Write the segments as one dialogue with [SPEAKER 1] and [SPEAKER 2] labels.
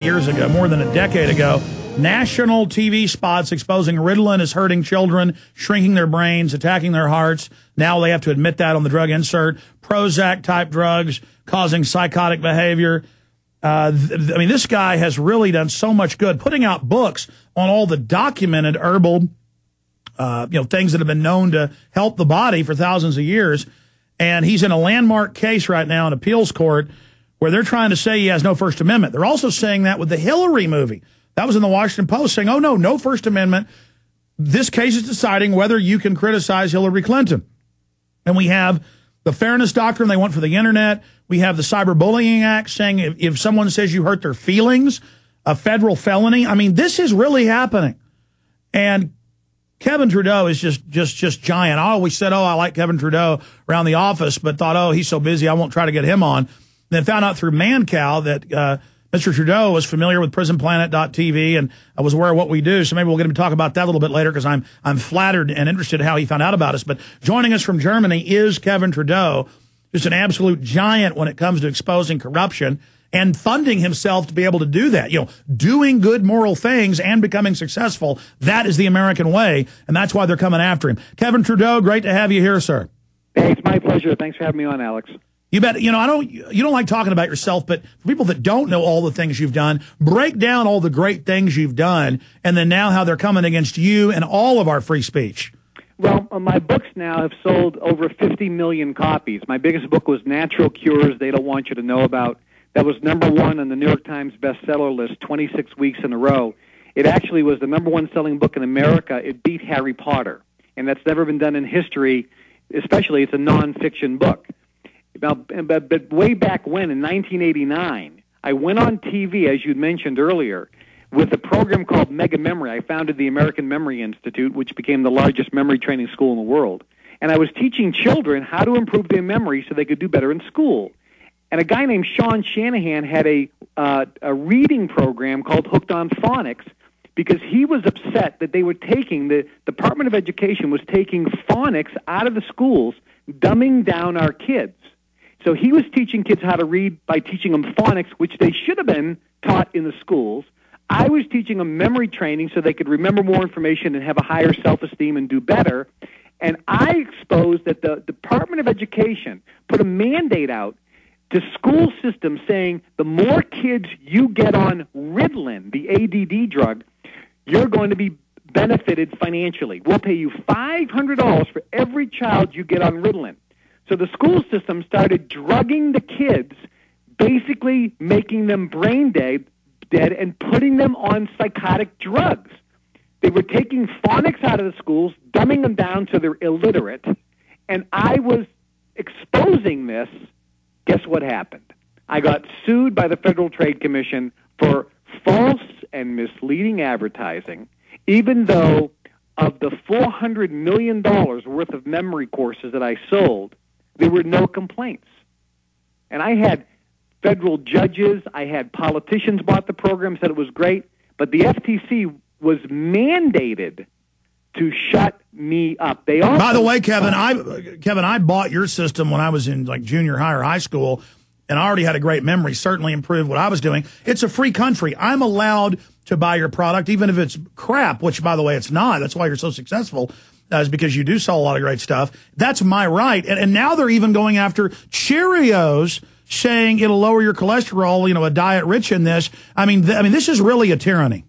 [SPEAKER 1] Years ago, more than a decade ago, national TV spots exposing Ritalin is hurting children, shrinking their brains, attacking their hearts. Now they have to admit that on the drug insert. Prozac-type drugs causing psychotic behavior. I mean, this guy has really done so much good, putting out books on all the documented herbal, things that have been known to help the body for thousands of years. And he's in a landmark case right now in appeals court where they're trying to say he has no First Amendment. They're also saying that with the Hillary movie. That was in the Washington Post, saying, oh, no First Amendment. This case is deciding whether you can criticize Hillary Clinton. And we have the fairness doctrine they want for the Internet. We have the Cyberbullying Act saying if someone says you hurt their feelings, a federal felony. I mean, this is really happening. And Kevin Trudeau is just giant. I always said, I like Kevin Trudeau around the office, but thought, he's so busy, I won't try to get him on. Then found out through Mancow that Mr. Trudeau was familiar with PrisonPlanet.tv, and I was aware of what we do. So maybe we'll get him to talk about that a little bit later, because I'm flattered and interested in how he found out about us. But joining us from Germany is Kevin Trudeau, just an absolute giant when it comes to exposing corruption and funding himself to be able to do that. Doing good moral things and becoming successful. That is the American way, and that's why they're coming after him. Kevin Trudeau, great to have you here, sir.
[SPEAKER 2] Hey, it's my pleasure. Thanks for having me on, Alex.
[SPEAKER 1] You bet. You don't like talking about yourself, but for people that don't know all the things you've done, break down all the great things you've done, and then now how they're coming against you and all of our free speech.
[SPEAKER 2] Well, my books now have sold over 50 million copies. My biggest book was Natural Cures They Don't Want You to Know About. That was #1 on the New York Times bestseller list 26 weeks in a row. It actually was the #1 selling book in America. It beat Harry Potter, and that's never been done in history, especially it's a nonfiction book. But way back when, in 1989, I went on TV, as you mentioned earlier, with a program called Mega Memory. I founded the American Memory Institute, which became the largest memory training school in the world. And I was teaching children how to improve their memory so they could do better in school. And a guy named Sean Shanahan had a reading program called Hooked on Phonics, because he was upset that they were the Department of Education was taking phonics out of the schools, dumbing down our kids. So he was teaching kids how to read by teaching them phonics, which they should have been taught in the schools. I was teaching them memory training so they could remember more information and have a higher self-esteem and do better. And I exposed that the Department of Education put a mandate out to school systems saying the more kids you get on Ritalin, the ADD drug, you're going to be benefited financially. We'll pay you $500 for every child you get on Ritalin. So the school system started drugging the kids, basically making them brain dead and putting them on psychotic drugs. They were taking phonics out of the schools, dumbing them down so they're illiterate, and I was exposing this. Guess what happened? I got sued by the Federal Trade Commission for false and misleading advertising, even though of the $400 million worth of memory courses that I sold, there were no complaints. And I had federal judges, I had politicians bought the program, said it was great, but the FTC was mandated to shut me up. They also,
[SPEAKER 1] by the way, Kevin, I bought your system when I was in junior high or high school, and I already had a great memory, certainly improved what I was doing. It's a free country. I'm allowed to buy your product, even if it's crap, which, by the way, it's not. That's why you're so successful. Is because you do sell a lot of great stuff. That's my right. And now they're even going after Cheerios, saying it'll lower your cholesterol, a diet rich in this. I mean, this is really a tyranny.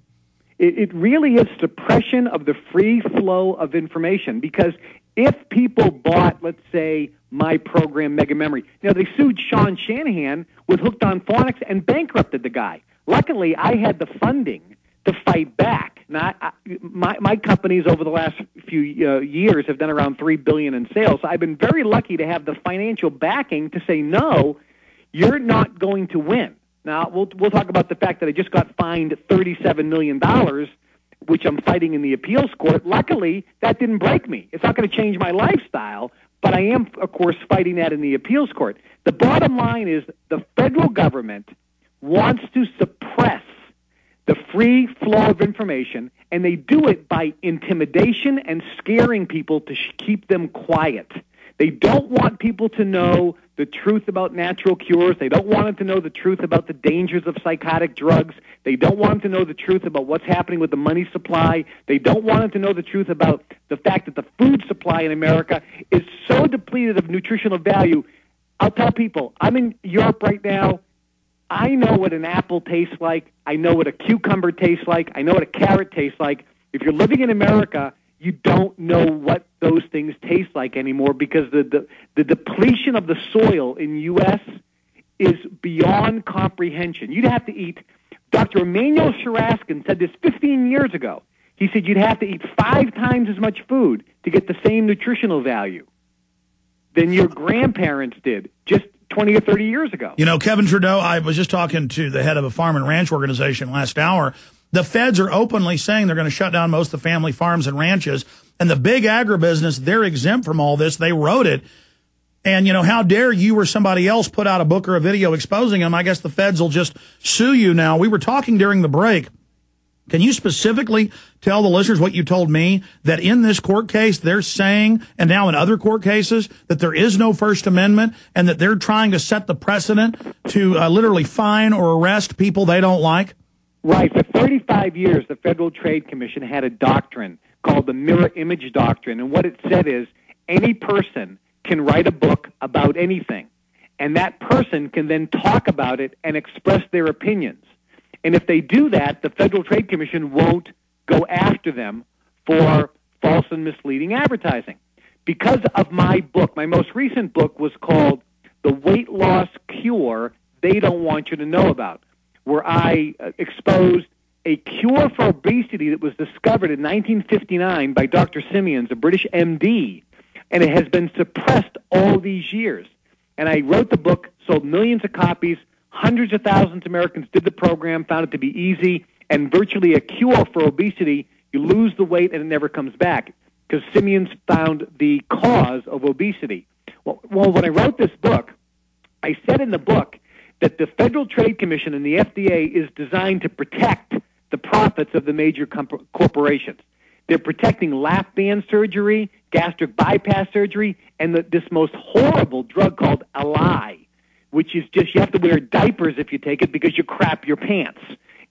[SPEAKER 2] It really is suppression of the free flow of information, because if people bought, let's say, my program, Mega Memory, they sued Sean Shanahan with Hooked on Phonics and bankrupted the guy. Luckily, I had the funding to fight back. Now, my companies over the last few years have done around $3 billion in sales. So I've been very lucky to have the financial backing to say, no, you're not going to win. Now, we'll talk about the fact that I just got fined $37 million, which I'm fighting in the appeals court. Luckily, that didn't break me. It's not going to change my lifestyle, but I am, of course, fighting that in the appeals court. The bottom line is the federal government wants to suppress the free flow of information, and they do it by intimidation and scaring people to keep them quiet. They don't want people to know the truth about natural cures. They don't want them to know the truth about the dangers of psychotic drugs. They don't want them to know the truth about what's happening with the money supply. They don't want them to know the truth about the fact that the food supply in America is so depleted of nutritional value. I'll tell people, I'm in Europe right now. I know what an apple tastes like. I know what a cucumber tastes like. I know what a carrot tastes like. If you're living in America, you don't know what those things taste like anymore because the depletion of the soil in the U.S. is beyond comprehension. You'd have to eat, Dr. Emmanuel Sharaskin said this 15 years ago. He said you'd have to eat 5 times as much food to get the same nutritional value than your grandparents did just 20 or 30 years ago.
[SPEAKER 1] You know, Kevin Trudeau, I was just talking to the head of a farm and ranch organization last hour. The feds are openly saying they're going to shut down most of the family farms and ranches. And the big agribusiness, they're exempt from all this. They wrote it. And, you know, how dare you or somebody else put out a book or a video exposing them? I guess the feds will just sue you now. We were talking during the break. Can you specifically tell the listeners what you told me, that in this court case they're saying, and now in other court cases, that there is no First Amendment and that they're trying to set the precedent to literally fine or arrest people they don't like?
[SPEAKER 2] Right. For 35 years, the Federal Trade Commission had a doctrine called the mirror image doctrine. And what it said is any person can write a book about anything, and that person can then talk about it and express their opinions. And if they do that, the Federal Trade Commission won't go after them for false and misleading advertising. Because of my book, my most recent book was called The Weight Loss Cure They Don't Want You to Know About, where I exposed a cure for obesity that was discovered in 1959 by Dr. Simeons, a British MD, and it has been suppressed all these years. And I wrote the book, sold millions of copies, hundreds of thousands of Americans did the program, found it to be easy, and virtually a cure for obesity. You lose the weight and it never comes back, because Simeons found the cause of obesity. Well, when I wrote this book, I said in the book that the Federal Trade Commission and the FDA is designed to protect the profits of the major corporations. They're protecting lap band surgery, gastric bypass surgery, and this most horrible drug called Ally, which is just you have to wear diapers if you take it because you crap your pants.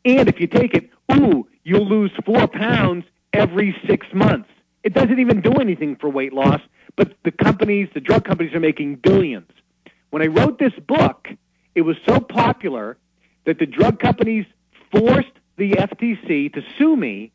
[SPEAKER 2] And if you take it, you'll lose 4 pounds every 6 months. It doesn't even do anything for weight loss, but the drug companies are making billions. When I wrote this book, it was so popular that the drug companies forced the FTC to sue me,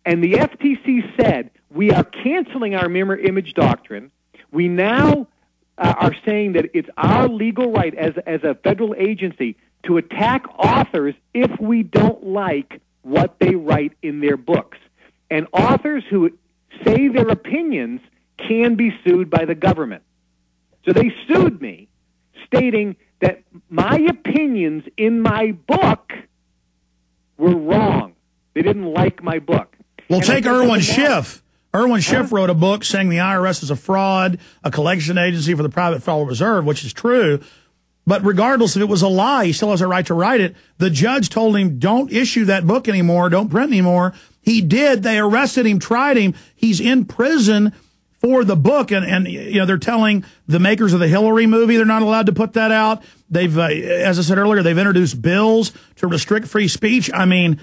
[SPEAKER 2] and the FTC said, we are canceling our mirror image doctrine. We now are saying that it's our legal right as a federal agency to attack authors if we don't like what they write in their books. And authors who say their opinions can be sued by the government. So they sued me, stating that my opinions in my book were wrong. They didn't like my book.
[SPEAKER 1] Well, take Irwin Schiff. Irwin Schiff wrote a book saying the IRS is a fraud, a collection agency for the private Federal Reserve, which is true. But regardless if it was a lie, he still has a right to write it. The judge told him, don't issue that book anymore, don't print anymore. He did. They arrested him, tried him. He's in prison for the book. And you know, they're telling the makers of the Hillary movie they're not allowed to put that out. They've, as I said earlier, they've introduced bills to restrict free speech. I mean,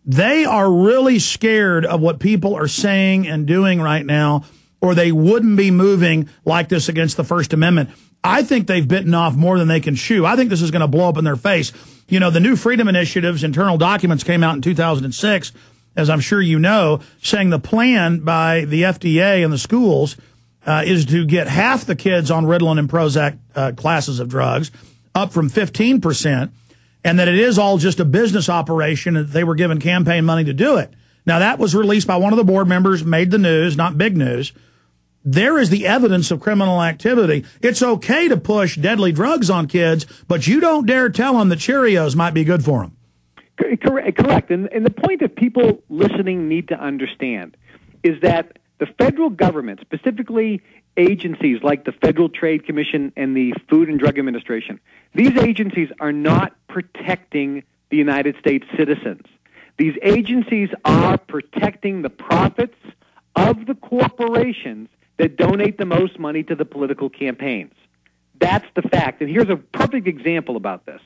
[SPEAKER 1] they are really scared of what people are saying and doing right now, or they wouldn't be moving like this against the First Amendment. I think they've bitten off more than they can chew. I think this is going to blow up in their face. You know, the new Freedom Initiative's internal documents came out in 2006, as I'm sure you know, saying the plan by the FDA and the schools is to get half the kids on Ritalin and Prozac classes of drugs, up from 15%. And that it is all just a business operation, and they were given campaign money to do it. Now, that was released by one of the board members, made the news, not big news. There is the evidence of criminal activity. It's okay to push deadly drugs on kids, but you don't dare tell them that Cheerios might be good for them.
[SPEAKER 2] Correct. And the point that people listening need to understand is that the federal government, specifically agencies like the Federal Trade Commission and the Food and Drug Administration, these agencies are not protecting the United States citizens. These agencies are protecting the profits of the corporations that donate the most money to the political campaigns. That's the fact. And here's a perfect example about this.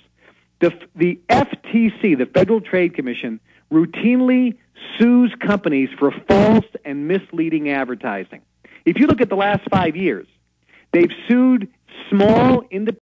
[SPEAKER 2] The FTC, the Federal Trade Commission, routinely sues companies for false and misleading advertising. If you look at the last 5 years, they've sued small independent